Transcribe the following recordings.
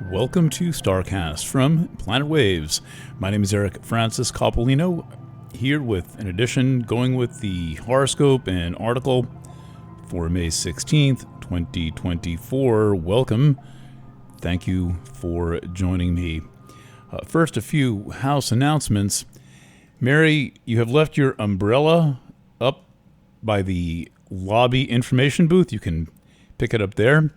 Welcome to StarCast from Planet Waves. My name is Eric Francis Coppolino, here with an edition going with the horoscope and article for May 16th, 2024. Welcome. Thank you for joining me. First, a few house announcements. Mary, you have left your umbrella up by the lobby information booth. You can pick it up there.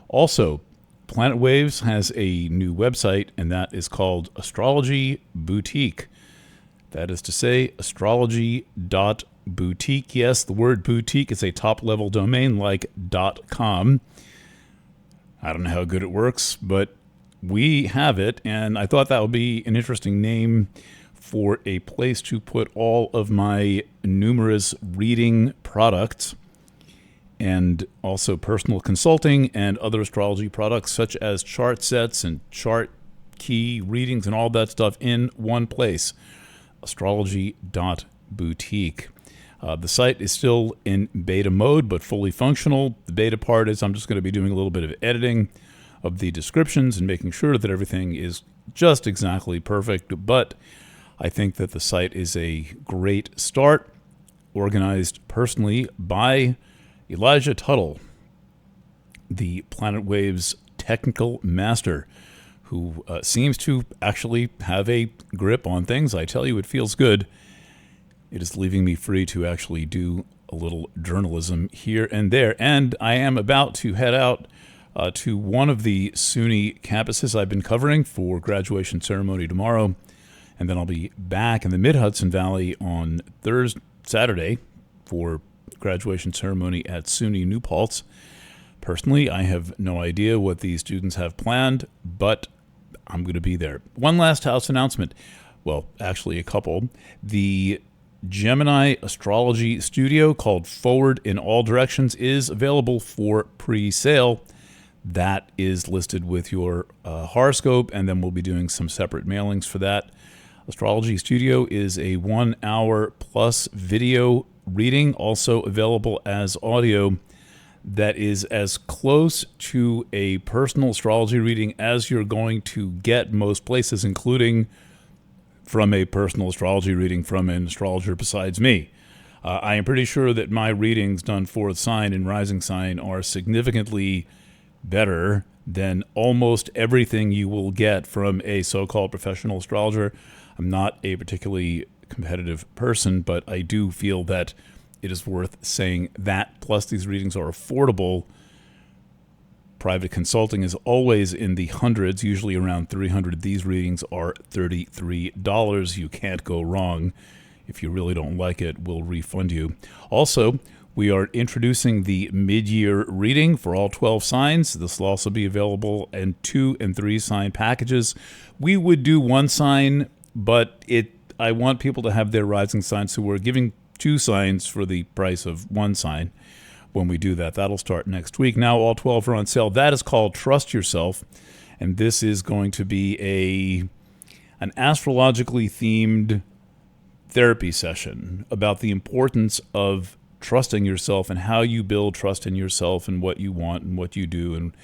Also, Planet Waves has a new website, and that is called Astrology Boutique. That is to say, astrology.boutique. Yes, the word boutique is a top-level domain like .com. I don't know how good it works, but we have it, and I thought that would be an interesting name for a place to put all of my numerous reading products and also personal consulting and other astrology products such as chart sets and chart key readings and all that stuff in one place, astrology.boutique. The site is still in beta mode, but fully functional. The beta part is I'm just going to be doing a little bit of editing of the descriptions and making sure that everything is just exactly perfect. But I think that the site is a great start, organized personally by Elijah Tuttle, the Planet Waves technical master, who seems to actually have a grip on things. I tell you, it feels good. It is leaving me free to actually do a little journalism here and there. And I am about to head out to one of the SUNY campuses I've been covering for graduation ceremony tomorrow. And then I'll be back in the Mid-Hudson Valley on Saturday for graduation ceremony at SUNY New Paltz. Personally, I have no idea what these students have planned, but I'm going to be there. One last house announcement. Well, actually a couple. The Gemini Astrology studio called Forward in All Directions is available for pre-sale. That is listed with your horoscope, and then we'll be doing some separate mailings for that. Astrology Studio is a 1 hour plus video reading, also available as audio, that is as close to a personal astrology reading as you're going to get most places, including from a personal astrology reading from an astrologer besides me. I am pretty sure that my readings done for sign and rising sign are significantly better than almost everything you will get from a so-called professional astrologer. I'm not a particularly competitive person, but I do feel that it is worth saying that. Plus, these readings are affordable. Private consulting is always in the hundreds, usually around $300. These readings are $33. You can't go wrong. If you really don't like it, we'll refund you. Also, we are introducing the mid-year reading for all 12 signs. This will also be available in 2 and 3 sign packages. We would do one sign, but I want people to have their rising signs, so we're giving 2 signs for the price of 1 sign when we do that. That'll start next week. Now all 12 are on sale. That is called Trust Yourself, and this is going to be an astrologically themed therapy session about the importance of trusting yourself and how you build trust in yourself and what you want and what you do and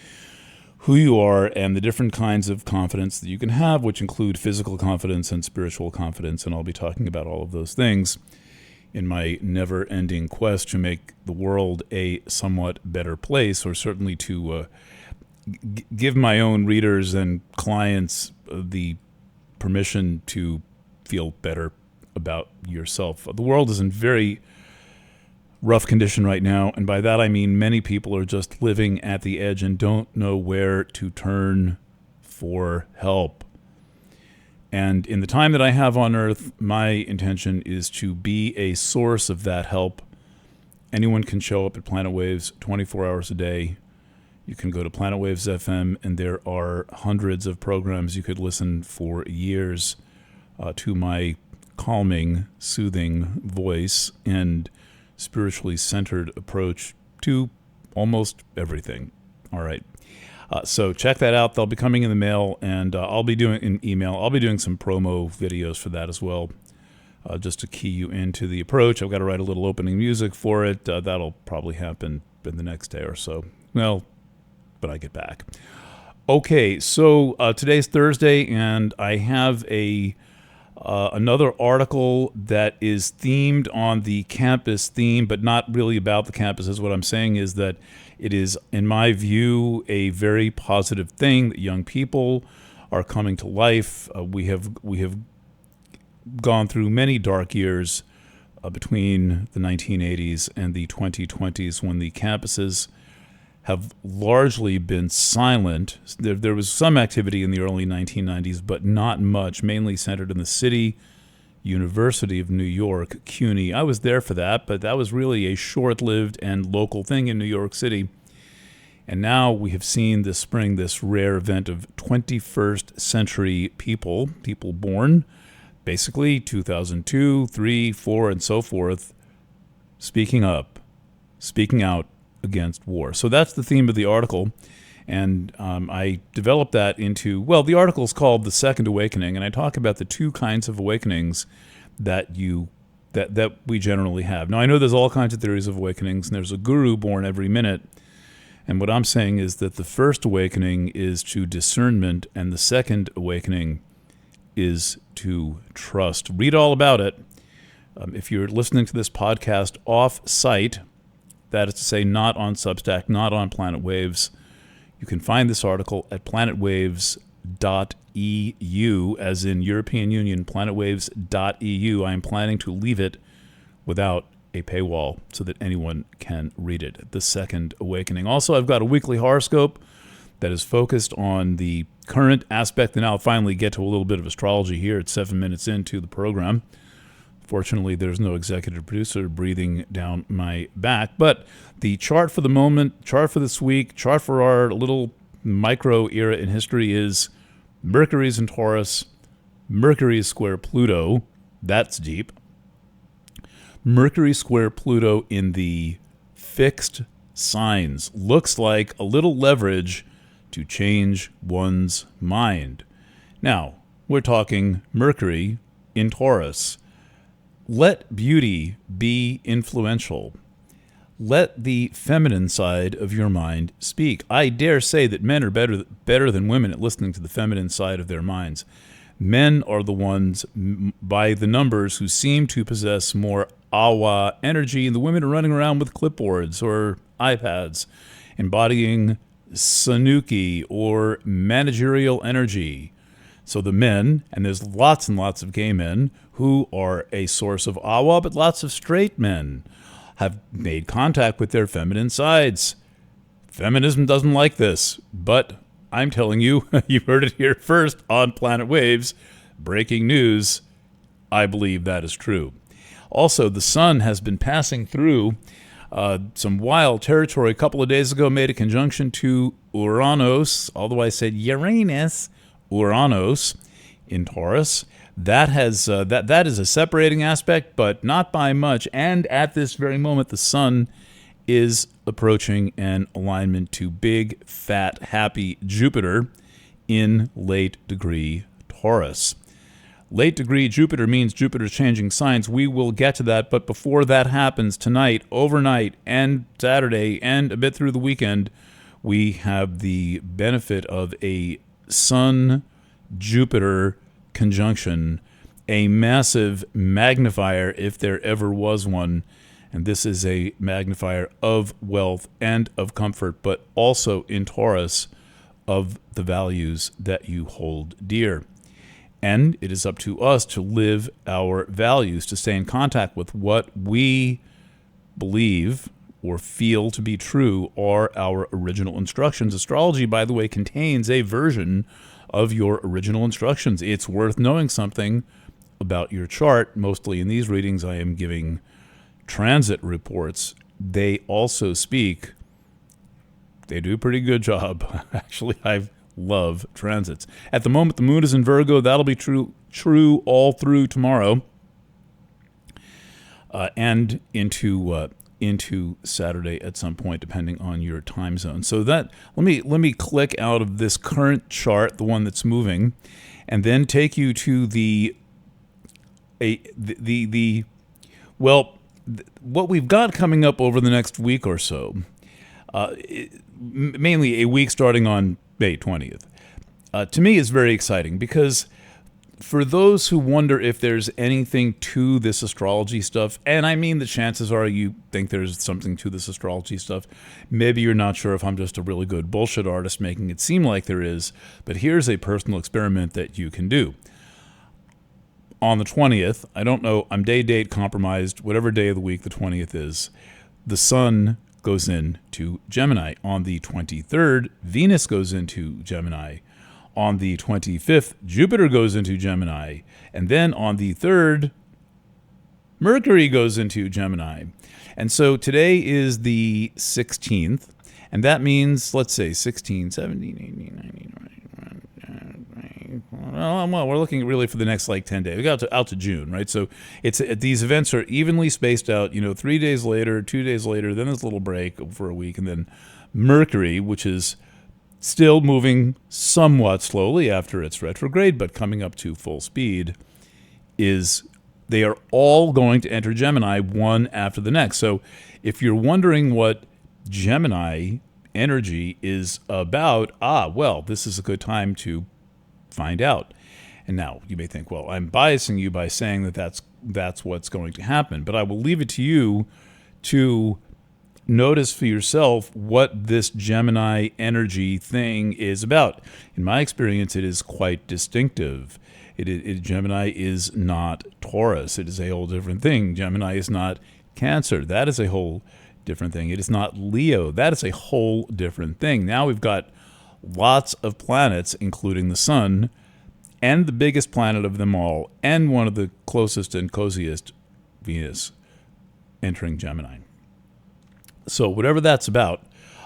who you are, and the different kinds of confidence that you can have, which include physical confidence and spiritual confidence. And I'll be talking about all of those things in my never-ending quest to make the world a somewhat better place, or certainly to give my own readers and clients the permission to feel better about yourself. The world is in very rough condition right now, and by that I mean many people are just living at the edge and don't know where to turn for help. And in the time that I have on Earth, my intention is to be a source of that help. Anyone can show up at Planet Waves 24 hours a day. You can go to Planet Waves FM, and there are hundreds of programs you could listen for years to my calming, soothing voice and spiritually centered approach to almost everything. All right. So check that out. They'll be coming in the mail, and I'll be doing an email. I'll be doing some promo videos for that as well, just to key you into the approach. I've got to write a little opening music for it. That'll probably happen in the next day or so. Well, but I get back. Okay, so today's Thursday, and I have another article that is themed on the campus theme, but not really about the campuses. What I'm saying is that it is, in my view, a very positive thing that young people are coming to life. We have gone through many dark years between the 1980s and the 2020s when the campuses have largely been silent. There was some activity in the early 1990s, but not much, mainly centered in the city University of New York, CUNY. I was there for that, but that was really a short-lived and local thing in New York City. And now we have seen this spring this rare event of 21st century people born basically 2002, 3, 4, and so forth, speaking up, speaking out against war. So that's the theme of the article, and I developed that into, well, the article is called The Second Awakening, and I talk about the two kinds of awakenings that we generally have. Now, I know there's all kinds of theories of awakenings, and there's a guru born every minute, and what I'm saying is that the first awakening is to discernment, and the second awakening is to trust. Read all about it. If you're listening to this podcast off-site, that is to say, not on Substack, not on Planet Waves, you can find this article at planetwaves.eu, as in European Union, planetwaves.eu. I am planning to leave it without a paywall so that anyone can read it. The Second Awakening. Also, I've got a weekly horoscope that is focused on the current aspect, and I'll finally get to a little bit of astrology here at 7 minutes into the program. Fortunately, there's no executive producer breathing down my back. But the chart for the moment, chart for this week, chart for our little micro era in history is Mercury's in Taurus, Mercury is square Pluto. That's deep. Mercury square Pluto in the fixed signs. Looks like a little leverage to change one's mind. Now, we're talking Mercury in Taurus. Let beauty be influential. Let the feminine side of your mind speak. I dare say that men are better than women at listening to the feminine side of their minds. Men are the ones, by the numbers, who seem to possess more awa energy, and the women are running around with clipboards or iPads, embodying sanuki or managerial energy. So the men, and there's lots and lots of gay men who are a source of awa, but lots of straight men have made contact with their feminine sides. Feminism doesn't like this, but I'm telling you, you've heard it here first on Planet Waves. Breaking news, I believe that is true. Also, the sun has been passing through some wild territory. A couple of days ago, made a conjunction to Uranus, although I said Uranus, Uranus in Taurus. That has that is a separating aspect, but not by much. And at this very moment, the sun is approaching an alignment to big, fat, happy Jupiter in late degree Taurus. Late degree Jupiter means Jupiter's changing signs. We will get to that, but before that happens, tonight, overnight, and Saturday, and a bit through the weekend, we have the benefit of a Sun-Jupiter conjunction, a massive magnifier if there ever was one, and this is a magnifier of wealth and of comfort, but also in Taurus of the values that you hold dear. And it is up to us to live our values, to stay in contact with what we believe or feel to be true are our original instructions. Astrology, by the way, contains a version of your original instructions. It's worth knowing something about your chart. Mostly in these readings, I am giving transit reports. They also speak. They do a pretty good job. Actually, I love transits. At the moment, the moon is in Virgo. That'll be true all through tomorrow and into Saturday at some point, depending on your time zone. So that let me click out of this current chart, the one that's moving, and then take you to what we've got coming up over the next week or so. Mainly a week starting on May 20th. To me, is very exciting because for those who wonder if there's anything to this astrology stuff, and I mean the chances are you think there's something to this astrology stuff. Maybe you're not sure if I'm just a really good bullshit artist making it seem like there is, but here's a personal experiment that you can do. On the 20th, I don't know, I'm date compromised, whatever day of the week the 20th is, the sun goes into Gemini. On the 23rd, Venus goes into Gemini. On the 25th, Jupiter goes into Gemini. And then on the 3rd, Mercury goes into Gemini. And so today is the 16th. And that means, let's say, 16, 17, 18, 19, 20. Well, we're looking really for the next 10 days. We got out to June, right? So these events are evenly spaced out, 3 days later, 2 days later, then there's a little break for a week. And then Mercury, which is still moving somewhat slowly after its retrograde, but coming up to full speed, they are all going to enter Gemini one after the next. So if you're wondering what Gemini energy is about, well, this is a good time to find out. And now you may think, well, I'm biasing you by saying that that's what's going to happen, but I will leave it to you to notice for yourself what this Gemini energy thing is about. In my experience, it is quite distinctive. Gemini is not Taurus. It is a whole different thing. Gemini is not Cancer. That is a whole different thing. It is not Leo. That is a whole different thing. Now we've got lots of planets, including the sun, and the biggest planet of them all, and one of the closest and coziest, Venus, entering Gemini. So whatever that's about,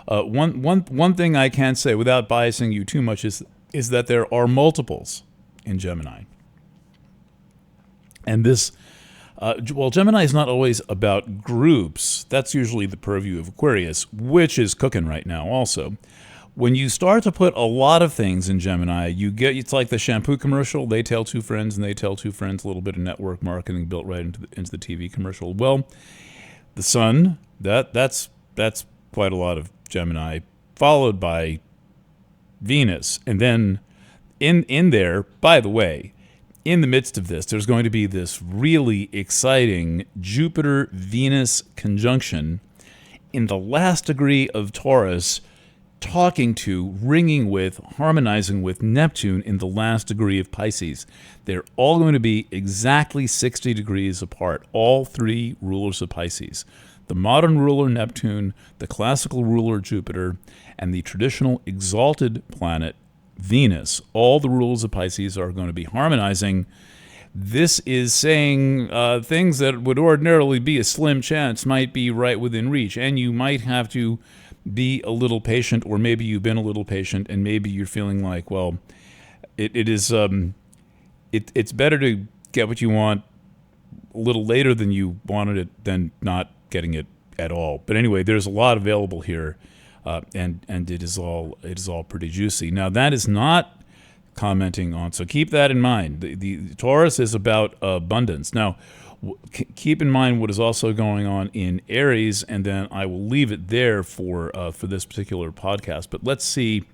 one thing I can say without biasing you too much is that there are multiples in Gemini. And this, Gemini is not always about groups. That's usually the purview of Aquarius, which is cooking right now also. When you start to put a lot of things in Gemini, it's like the shampoo commercial. They tell two friends and they tell two friends, a little bit of network marketing built right into the TV commercial. Well, the sun, that's quite a lot of Gemini, followed by Venus. And then in there, by the way, in the midst of this, there's going to be this really exciting Jupiter-Venus conjunction in the last degree of Taurus, ringing with, harmonizing with Neptune in the last degree of Pisces. They're all going to be exactly 60 degrees apart, all three rulers of Pisces. The modern ruler Neptune, the classical ruler Jupiter, and the traditional exalted planet Venus. All the rulers of Pisces are going to be harmonizing. This is saying things that would ordinarily be a slim chance might be right within reach, and you might have to be a little patient, or maybe you've been a little patient, and maybe you're feeling like, well, it's better to get what you want a little later than you wanted it than not getting it at all. But anyway, there's a lot available here, and it is all pretty juicy. Now that is not commenting on, so keep that in mind. The Taurus is about abundance. Now, keep in mind what is also going on in Aries, and then I will leave it there for this particular podcast. But let's see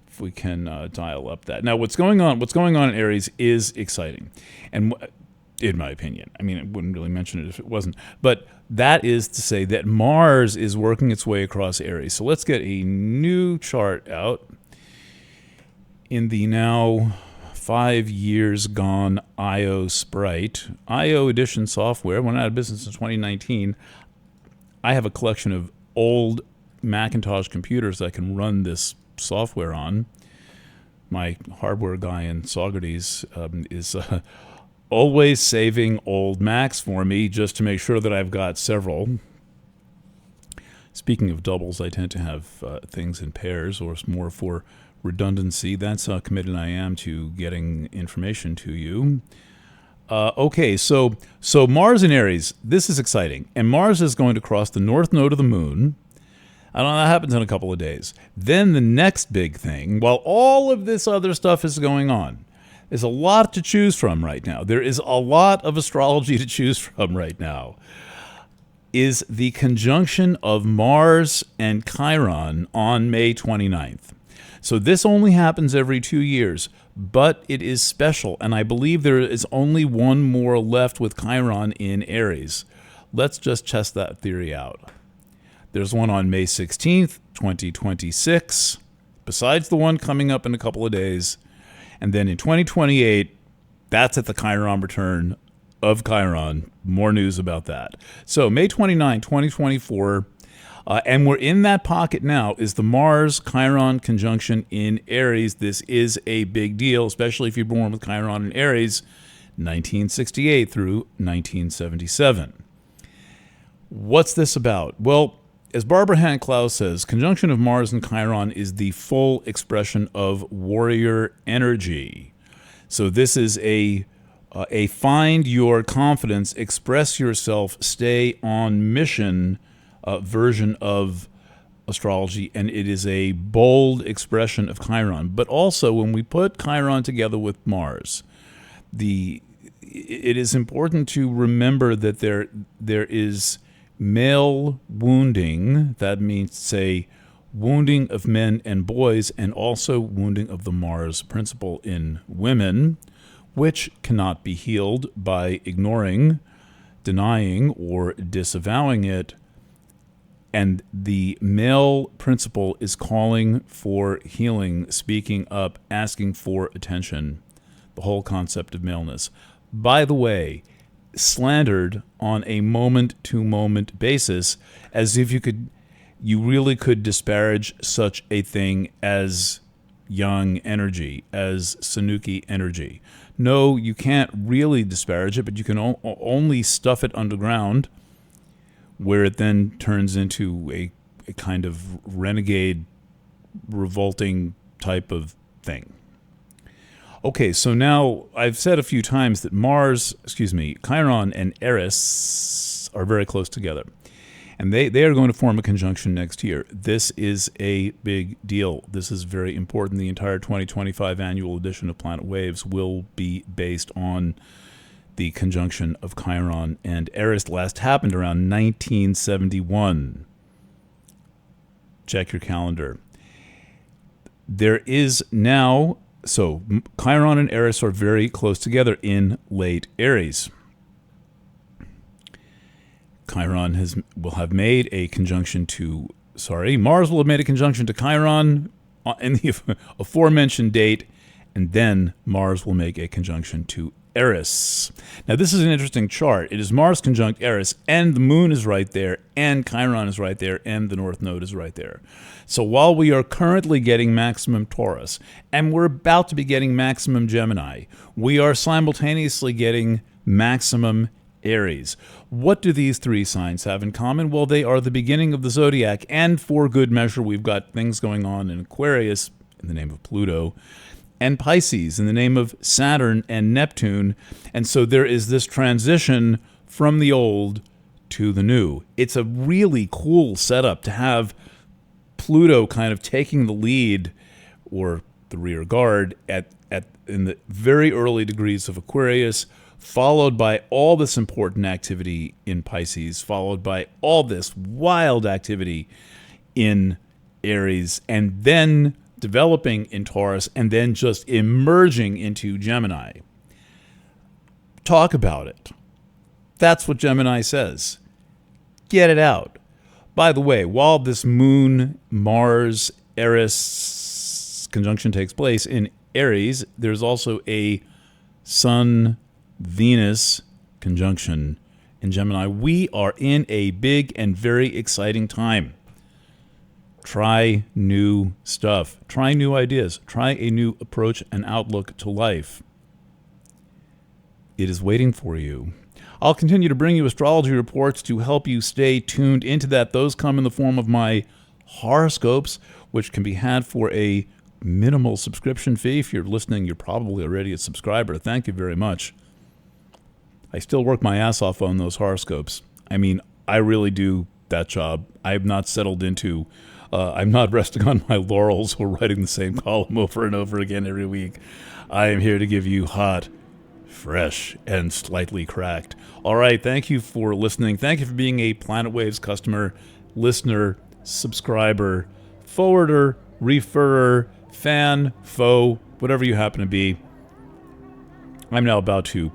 if we can dial up that. Now, what's going on in Aries is exciting, and in my opinion, I mean, I wouldn't really mention it if it wasn't. But that is to say that Mars is working its way across Aries. So let's get a new chart out in the now 5 years gone IO Sprite. IO Edition software went out of business in 2019. I have a collection of old Macintosh computers that I can run this software on. My hardware guy in Saugerties is always saving old Macs for me just to make sure that I've got several. Speaking of doubles, I tend to have things in pairs, or more for redundancy. That's how committed I am to getting information to you. Okay, so Mars in Aries, this is exciting. And Mars is going to cross the north node of the moon. I don't know, that happens in a couple of days. Then the next big thing, while all of this other stuff is going on, there's a lot to choose from right now. There is a lot of astrology to choose from right now. Is the conjunction of Mars and Chiron on May 29th. So this only happens every 2 years, but it is special, and I believe there is only one more left with Chiron in Aries. Let's just test that theory out. There's one on May 16th, 2026, besides the one coming up in a couple of days. And then in 2028, that's at the Chiron return of Chiron. More news about that. So May 29, 2024, and we're in that pocket now, is the Mars-Chiron conjunction in Aries. This is a big deal, especially if you're born with Chiron in Aries, 1968 through 1977. What's this about? Well, as Barbara Hand-Klaus says, conjunction of Mars and Chiron is the full expression of warrior energy. So this is a find your confidence, express yourself, stay on mission version of astrology, and it is a bold expression of Chiron. But also, when we put Chiron together with Mars, it is important to remember that there is male wounding, that means, say, wounding of men and boys, and also wounding of the Mars principle in women, which cannot be healed by ignoring, denying, or disavowing it. And the male principle is calling for healing, speaking up, asking for attention, the whole concept of maleness. By the way, slandered on a moment-to-moment basis, as if you really could disparage such a thing as yang energy, as Sanuki energy. No, you can't really disparage it, but you can only stuff it underground, where it then turns into a kind of renegade, revolting type of thing. Okay, so now I've said a few times that Chiron and Eris are very close together. And they are going to form a conjunction next year. This is a big deal. This is very important. The entire 2025 annual edition of Planet Waves will be based on the conjunction of Chiron and Eris. Last happened around 1971. Check your calendar. There is now, so Chiron and Eris are very close together in late Aries. Mars will have made a conjunction to Chiron in the aforementioned date, and then Mars will make a conjunction to Eris. Now, this is an interesting chart. It is Mars conjunct Eris, and the moon is right there, and Chiron is right there, and the North Node is right there. So while we are currently getting maximum Taurus, and we're about to be getting maximum Gemini, we are simultaneously getting maximum Aries. What do these three signs have in common? Well, they are the beginning of the zodiac, and for good measure, we've got things going on in Aquarius in the name of Pluto, and Pisces in the name of Saturn and Neptune. And so there is this transition from the old to the new. It's a really cool setup to have Pluto kind of taking the lead, or the rear guard, in the very early degrees of Aquarius, followed by all this important activity in Pisces, followed by all this wild activity in Aries, and then developing in Taurus, and then just emerging into Gemini. Talk about it. That's what Gemini says. Get it out. By the way, while this Moon, Mars, Eris conjunction takes place in Aries, there's also a Sun, Venus conjunction in Gemini. We are in a big and very exciting time. Try new stuff. Try new ideas. Try a new approach and outlook to life. It is waiting for you. I'll continue to bring you astrology reports to help you stay tuned into that. Those come in the form of my horoscopes, which can be had for a minimal subscription fee. If you're listening, you're probably already a subscriber. Thank you very much. I still work my ass off on those horoscopes. I mean, I really do that job. I have not settled into, I'm not resting on my laurels or writing the same column over and over again every week. I am here to give you hot, fresh, and slightly cracked. All right, thank you for listening. Thank you for being a Planet Waves customer, listener, subscriber, forwarder, referrer, fan, faux, whatever you happen to be. I'm now about to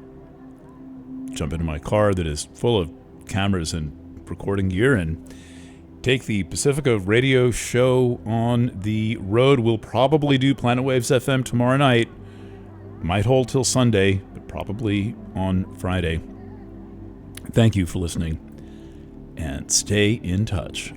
jump into my car that is full of cameras and recording gear and take the Pacifica radio show on the road. We'll probably do Planet Waves FM tomorrow night. Might hold till Sunday, but probably on Friday. Thank you for listening, and stay in touch.